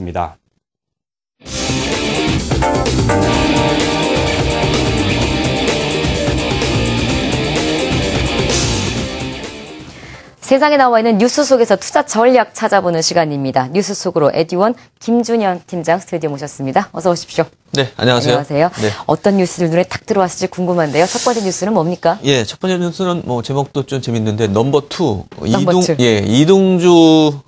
있습니다. 세상에 나와 있는 뉴스 속에서 투자 전략 찾아보는 시간입니다. 뉴스 속으로 에듀원 김준현 팀장 스튜디오 모셨습니다. 어서 오십시오. 네, 안녕하세요. 안녕하세요. 네. 어떤 뉴스들 눈에 탁 들어왔을지 궁금한데요. 첫 번째 뉴스는 뭡니까? 예, 첫 번째 뉴스는 뭐 제목도 좀 재밌는데 넘버 2. 넘버 2. 이동주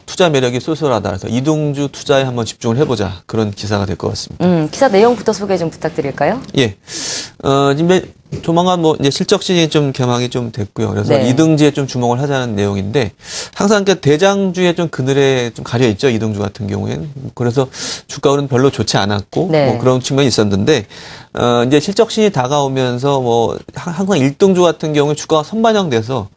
투자 매력이 쏠쏠하다. 그래서 이동주 투자에 한번 집중을 해보자. 그런 기사가 될 것 같습니다. 기사 내용부터 소개 좀 부탁드릴까요? 예. 지금 조만간 이제 실적 시즌이 좀 개막이 좀 됐고요. 그래서 네. 이등주에 좀 주목을 하자는 내용인데 항상 대장주에 좀 그늘에 좀 가려 있죠. 이등주 같은 경우에는. 그래서 주가는 별로 좋지 않았고 네. 뭐 그런 측면이 있었는데 이제 실적 시즌이 다가오면서 항상 1등주 같은 경우에 주가가 선반영돼서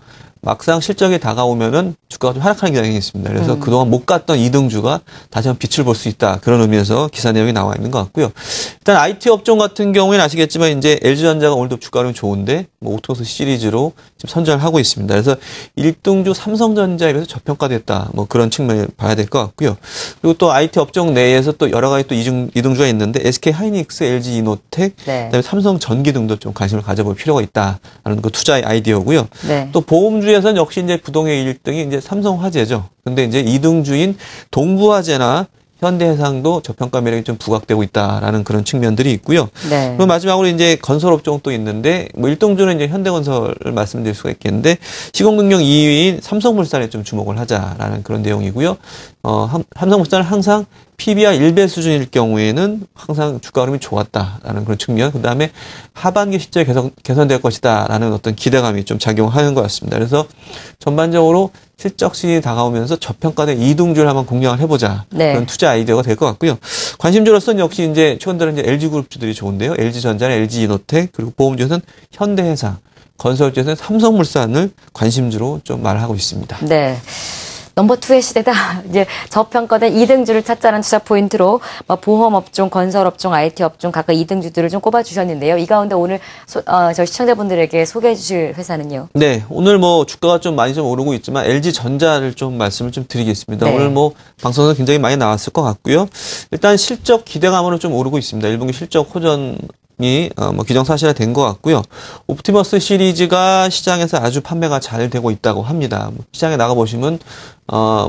막상 실적이 다가오면은 주가가 좀 하락하는 경향이 있습니다. 그래서 그동안 못 갔던 2등주가 다시 한번 빛을 볼 수 있다. 그런 의미에서 기사 내용이 나와 있는 것 같고요. 일단 IT 업종 같은 경우에는 아시겠지만 이제 LG전자가 오늘도 주가는 좋은데 오토스 시리즈로 지금 선전을 하고 있습니다. 그래서 1등주 삼성전자에 비해서 저평가됐다. 그런 측면을 봐야 될 것 같고요. 그리고 또 IT 업종 내에서 또 여러 가지 또 2등주가 있는데 SK 하이닉스, LG 이노텍, 네. 그다음에 삼성전기 등도 좀 관심을 가져볼 필요가 있다라는 그 투자의 아이디어고요. 네. 또 보험주에서는 역시 이제 부동의 1등이 이제 삼성화재죠. 근데 이제 2등주인 동부화재나 현대해상도 저평가 매력이 좀 부각되고 있다라는 그런 측면들이 있고요. 네. 그리고 마지막으로 이제 건설업종도 있는데 1등주는 이제 현대건설을 말씀드릴 수가 있겠는데 시공능력 2위인 삼성물산에 좀 주목을 하자라는 그런 내용이고요. 삼성물산은 항상 PBR 1배 수준일 경우에는 항상 주가 흐름이 좋았다라는 그런 측면, 그 다음에 하반기 실적이 개선될 것이다라는 어떤 기대감이 좀 작용하는 것 같습니다. 그래서 전반적으로 실적 시즌이 다가오면서 저평가된 2등주를 한번 공략을 해보자. 네. 그런 투자 아이디어가 될 것 같고요. 관심주로서는 역시 이제 최근 들어 이제 LG그룹주들이 좋은데요. LG전자나 LG이노텍, 그리고 보험주에서는 현대해상, 건설주에서는 삼성물산을 관심주로 좀 말하고 있습니다. 네. 넘버 2의 시대다. 이제 저평가된 2등주를 찾자는 투자 포인트로 보험업종, 건설업종, IT업종 각각 2등주들을 좀 꼽아주셨는데요. 이 가운데 오늘 저희 시청자분들에게 소개해 주실 회사는요? 네, 오늘 주가가 좀 많이 좀 오르고 있지만 LG전자를 좀 말씀을 좀 드리겠습니다. 네. 오늘 방송에서 굉장히 많이 나왔을 것 같고요. 일단 실적 기대감으로 좀 오르고 있습니다. 1분기 실적 호전이 기정사실화 된 것 같고요. 옵티머스 시리즈가 시장에서 아주 판매가 잘 되고 있다고 합니다. 시장에 나가보시면,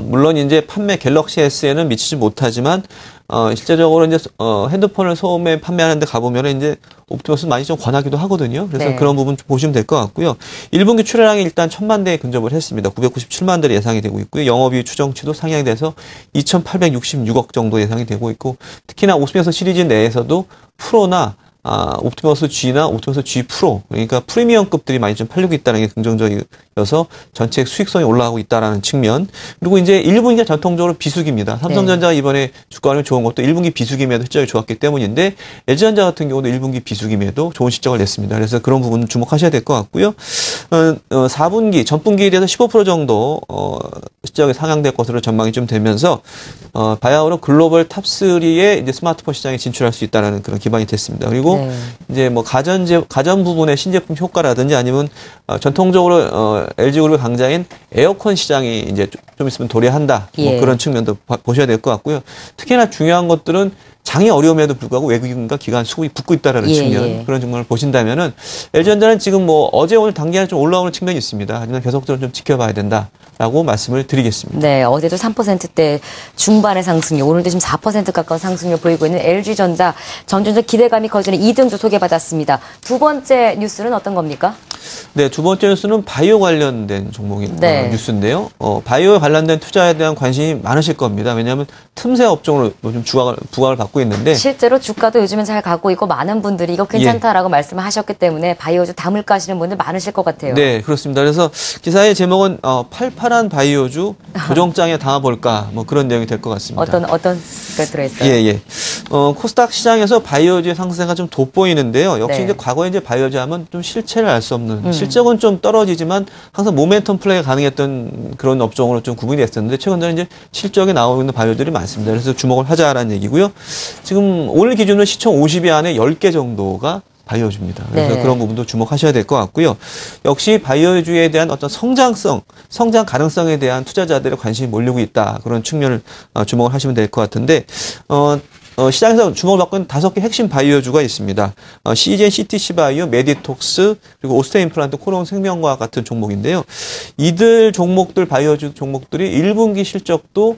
물론 이제 판매 갤럭시 S에는 미치지 못하지만, 실제적으로 이제, 핸드폰을 소매 판매하는데 가보면 이제 옵티머스 많이 좀 권하기도 하거든요. 그래서 네. 그런 부분 좀 보시면 될 것 같고요. 1분기 출하량이 일단 1000만 대에 근접을 했습니다. 997만 대로 예상이 되고 있고요. 영업이익 추정치도 상향이 돼서 2866억 정도 예상이 되고 있고, 특히나 옵티머스 시리즈 내에서도 프로나 옵티머스 G나 옵티머스 G 프로, 그러니까 프리미엄급들이 많이 좀 팔리고 있다는 게 긍정적이어서 전체 수익성이 올라가고 있다는 측면. 그리고 이제 1분기가 전통적으로 비수기입니다. 삼성전자가 이번에 주가가 좋은 것도 1분기 비수기임에도 실적이 좋았기 때문인데 LG전자 같은 경우도 1분기 비수기임에도 좋은 실적을 냈습니다. 그래서 그런 부분 주목하셔야 될 것 같고요. 4분기, 전분기에 대해서 15% 정도 실적이 상향될 것으로 전망이 좀 되면서 바야흐로 글로벌 탑3의 이제 스마트폰 시장에 진출할 수 있다는 그런 기반이 됐습니다. 그리고 네. 이제 가전 부분의 신제품 효과라든지 아니면 전통적으로 LG그룹의 강자인 에어컨 시장이 이제 좀 있으면 도래한다. 예. 그런 측면도 보셔야 될 것 같고요. 특히나 중요한 것들은 장이 어려움에도 불구하고 외국인과 기관 수급이 붙고 있다라는 측면, 그런 측면을 보신다면은 LG전자는 지금 어제 오늘 단기간에 좀 올라오는 측면이 있습니다. 하지만 계속적으로 좀 지켜봐야 된다라고 말씀을 드리겠습니다. 네, 어제도 3%대 중반의 상승률, 오늘도 지금 4% 가까운 상승률 보이고 있는 LG전자, 점점점 기대감이 커지는 2등주 소개받았습니다. 두 번째 뉴스는 어떤 겁니까? 네, 두 번째 뉴스는 바이오 관련된 종목인 네. 뉴스인데요. 바이오에 관련된 투자에 대한 관심이 많으실 겁니다. 왜냐하면 틈새 업종으로 좀 부각을 받고 있는데 실제로 주가도 요즘은 잘 가고 있고 많은 분들이 이거 괜찮다라고 말씀을 하셨기 때문에 바이오주 담을까 하시는 분들 많으실 것 같아요. 네, 그렇습니다. 그래서 기사의 제목은 팔팔한 바이오주 조정장에 담아볼까 그런 내용이 될 것 같습니다. 어떤 게 들어있어요? 예. 코스닥 시장에서 바이오주의 상승세가 좀 돋보이는데요. 역시 네. 이제 과거에 이제 바이오주 하면 좀 실체를 알 수 없는 실적은 좀 떨어지지만 항상 모멘텀 플레이가 가능했던 그런 업종으로 좀 구분이 됐었는데 최근 들어 이제 실적이 나오고 있는 바이오들이 많습니다. 그래서 주목을 하자라는 얘기고요. 지금 오늘 기준으로 시총 50위 안에 10개 정도가 바이오주입니다. 그래서 네. 그런 부분도 주목하셔야 될 것 같고요. 역시 바이오주에 대한 어떤 성장 가능성에 대한 투자자들의 관심이 몰리고 있다. 그런 측면을 주목을 하시면 될 것 같은데, 시장에서 주목을 받고 있는 5개 핵심 바이오주가 있습니다. 시젠, CTC 바이오, 메디톡스, 그리고 오스테 임플란트, 코론 생명과학 같은 종목인데요. 이들 종목들, 바이오주 종목들이 1분기 실적도,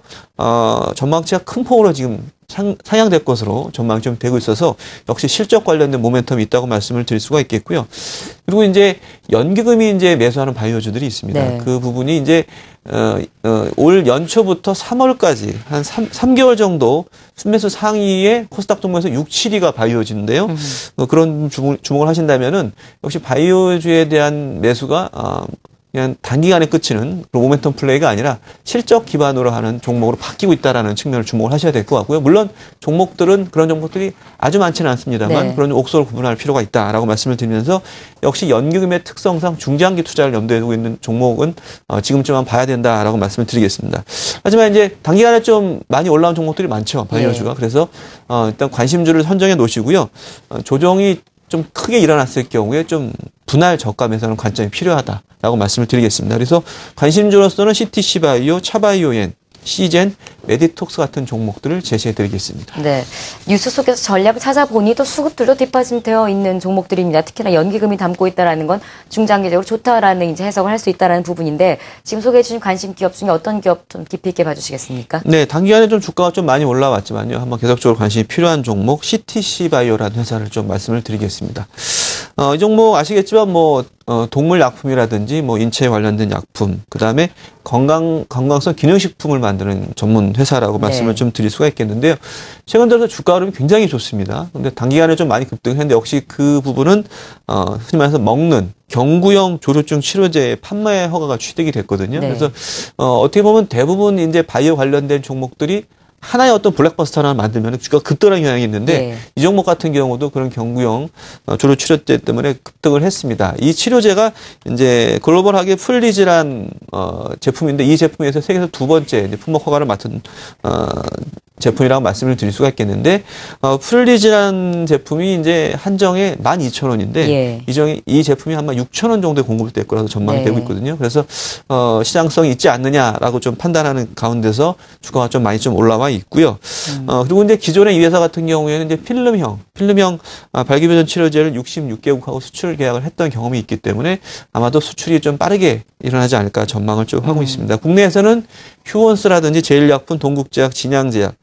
전망치가 큰 폭으로 지금 상향될 것으로 전망이 좀 되고 있어서 역시 실적 관련된 모멘텀이 있다고 말씀을 드릴 수가 있겠고요. 그리고 이제 연기금이 이제 매수하는 바이오주들이 있습니다. 네. 그 부분이 이제 올 연초부터 3월까지 한 3개월 정도 순매수 상위에 코스닥 종목에서 6, 7위가 바이오주인데요. 그런 주목을 하신다면은 역시 바이오주에 대한 매수가 그냥 단기간에 그치는 그런 모멘텀 플레이가 아니라 실적 기반으로 하는 종목으로 바뀌고 있다라는 측면을 주목을 하셔야 될 것 같고요. 물론 종목들은 그런 종목들이 아주 많지는 않습니다만 네. 그런 옥소를 구분할 필요가 있다라고 말씀을 드리면서 역시 연기금의 특성상 중장기 투자를 염두에 두고 있는 종목은 지금쯤 한번 봐야 된다라고 말씀을 드리겠습니다. 하지만 이제 단기간에 좀 많이 올라온 종목들이 많죠. 바이오주가. 네. 그래서 일단 관심주를 선정해 놓으시고요. 조정이 좀 크게 일어났을 경우에 좀 분할 저감에서는 관점이 필요하다라고 말씀을 드리겠습니다. 그래서 관심주로서는 CTC 바이오, 차바이오엔, 시젠, 메디톡스 같은 종목들을 제시해 드리겠습니다. 네. 뉴스 속에서 전략을 찾아보니 또 수급들도 뒷받침되어 있는 종목들입니다. 특히나 연기금이 담고 있다는 건 중장기적으로 좋다라는 이제 해석을 할 수 있다는 부분인데 지금 소개해 주신 관심 기업 중에 어떤 기업 좀 깊이 있게 봐주시겠습니까? 네, 단기간에 좀 주가가 좀 많이 올라왔지만요. 한번 계속적으로 관심이 필요한 종목 CTC 바이오라는 회사를 좀 말씀을 드리겠습니다. 이 종목 아시겠지만 동물 약품이라든지 인체에 관련된 약품, 그다음에 건강성 기능식품을 만드는 전문 회사라고 말씀을 네. 좀 드릴 수가 있겠는데요. 최근 들어서 주가 흐름이 굉장히 좋습니다. 근데 단기간에 좀 많이 급등했는데 역시 그 부분은 흔히 말해서 먹는 경구용 조류증 치료제 판매 허가가 취득이 됐거든요. 네. 그래서 어떻게 보면 대부분 이제 바이오 관련된 종목들이 하나의 어떤 블랙버스터 하나 만들면 주가가 급등하는 경향이 있는데 네. 이 종목 같은 경우도 그런 경구용 조류 치료제 때문에 급등을 했습니다. 이 치료제가 이제 글로벌하게 풀리즈란 제품인데 이 제품에서 세계에서 2번째 이제 품목 허가를 맡은 제품이라고 말씀을 드릴 수가 있겠는데 풀리즈란 제품이 이제 한정에 12,000원인데 예. 이 제품이 아마 6,000원 정도에 공급이 될 거라고 전망이 네. 되고 있거든요. 그래서 시장성이 있지 않느냐라고 좀 판단하는 가운데서 주가가 좀 많이 좀 올라와 있고요. 그리고 이제 기존의 이 회사 같은 경우에는 이제 필름형 발기부전 치료제를 66개국하고 수출 계약을 했던 경험이 있기 때문에 아마도 수출이 좀 빠르게 일어나지 않을까 전망을 좀 하고 있습니다. 국내에서는 휴원스라든지 제일약품, 동국제약, 진양제약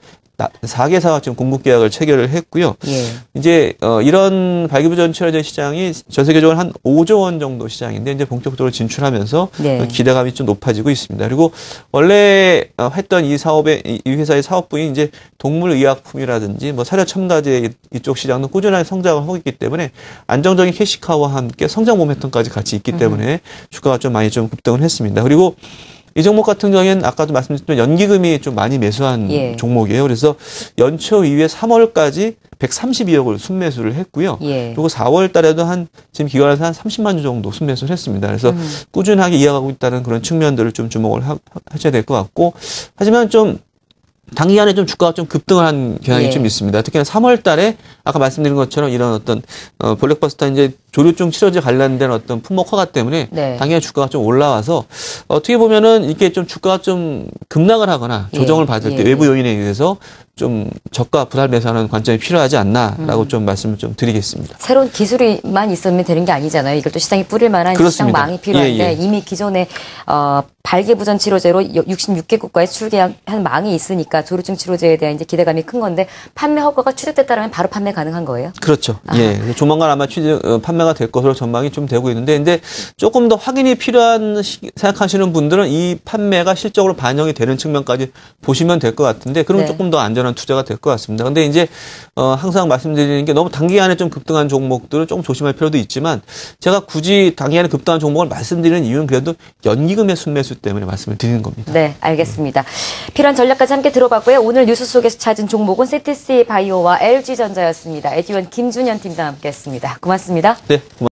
4개사가 지금 공급 계약을 체결을 했고요. 예. 이제 이런 발기부전 치료제 시장이 전 세계적으로 한 5조 원 정도 시장인데 이제 본격적으로 진출하면서 네. 기대감이 좀 높아지고 있습니다. 그리고 원래 했던 이 회사의 사업부인 이제 동물의약품이라든지 사료 첨가제 이쪽 시장도 꾸준하게 성장을 하고 있기 때문에 안정적인 캐시카우와 함께 성장 모멘텀까지 같이 있기 때문에 주가가 좀 많이 좀 급등을 했습니다. 그리고 이 종목 같은 경우에는 아까도 말씀드렸지만 연기금이 좀 많이 매수한 예. 종목이에요. 그래서 연초 이후에 3월까지 132억을 순매수를 했고요. 예. 그리고 4월 달에도 지금 기관에서 한 30만 주 정도 순매수를 했습니다. 그래서 꾸준하게 이어가고 있다는 그런 측면들을 좀 주목을 하셔야 될 것 같고, 하지만 좀 단기간에 좀 주가가 좀 급등을 한 경향이 예. 좀 있습니다. 특히나 3월 달에 아까 말씀드린 것처럼 이런 어떤 블랙버스터 이제 조류증 치료제 관련된 어떤 품목 허가 때문에 네. 당연히 주가가 좀 올라와서 어떻게 보면은 이게 좀 주가가 좀 급락을 하거나 조정을 받을 때 외부 요인에 의해서 좀 저가 부담 매수하는 관점이 필요하지 않나라고 좀 말씀을 좀 드리겠습니다. 새로운 기술이만 있으면 되는 게 아니잖아요. 이걸 또 시장에 뿌릴 만한 그렇습니다. 시장망이 필요한데 예. 이미 기존에 발기부전 치료제로 66개 국가에 출계한 망이 있으니까 조류증 치료제에 대한 이제 기대감이 큰 건데 판매 허가가 취득됐다면 바로 판매 가능한 거예요? 그렇죠. 예. 그래서 조만간 아마 판매가 될 것으로 전망이 좀 되고 있는데, 근데 조금 더 확인이 필요한 생각하시는 분들은 이 판매가 실적으로 반영이 되는 측면까지 보시면 될 것 같은데, 그러면 네. 조금 더 안전한 투자가 될 것 같습니다. 근데 이제 항상 말씀드리는 게 너무 단기간에 좀 급등한 종목들은 조금 조심할 필요도 있지만, 제가 굳이 단기간에 급등한 종목을 말씀드리는 이유는 그래도 연기금의 순매수 때문에 말씀을 드리는 겁니다. 네, 알겠습니다. 필요한 전략까지 함께 들어봤고요. 오늘 뉴스 속에서 찾은 종목은 CTC 바이오와 LG전자였습니다. 에듀원 김준현 팀장 함께했습니다. 고맙습니다. 네, 고맙습니다.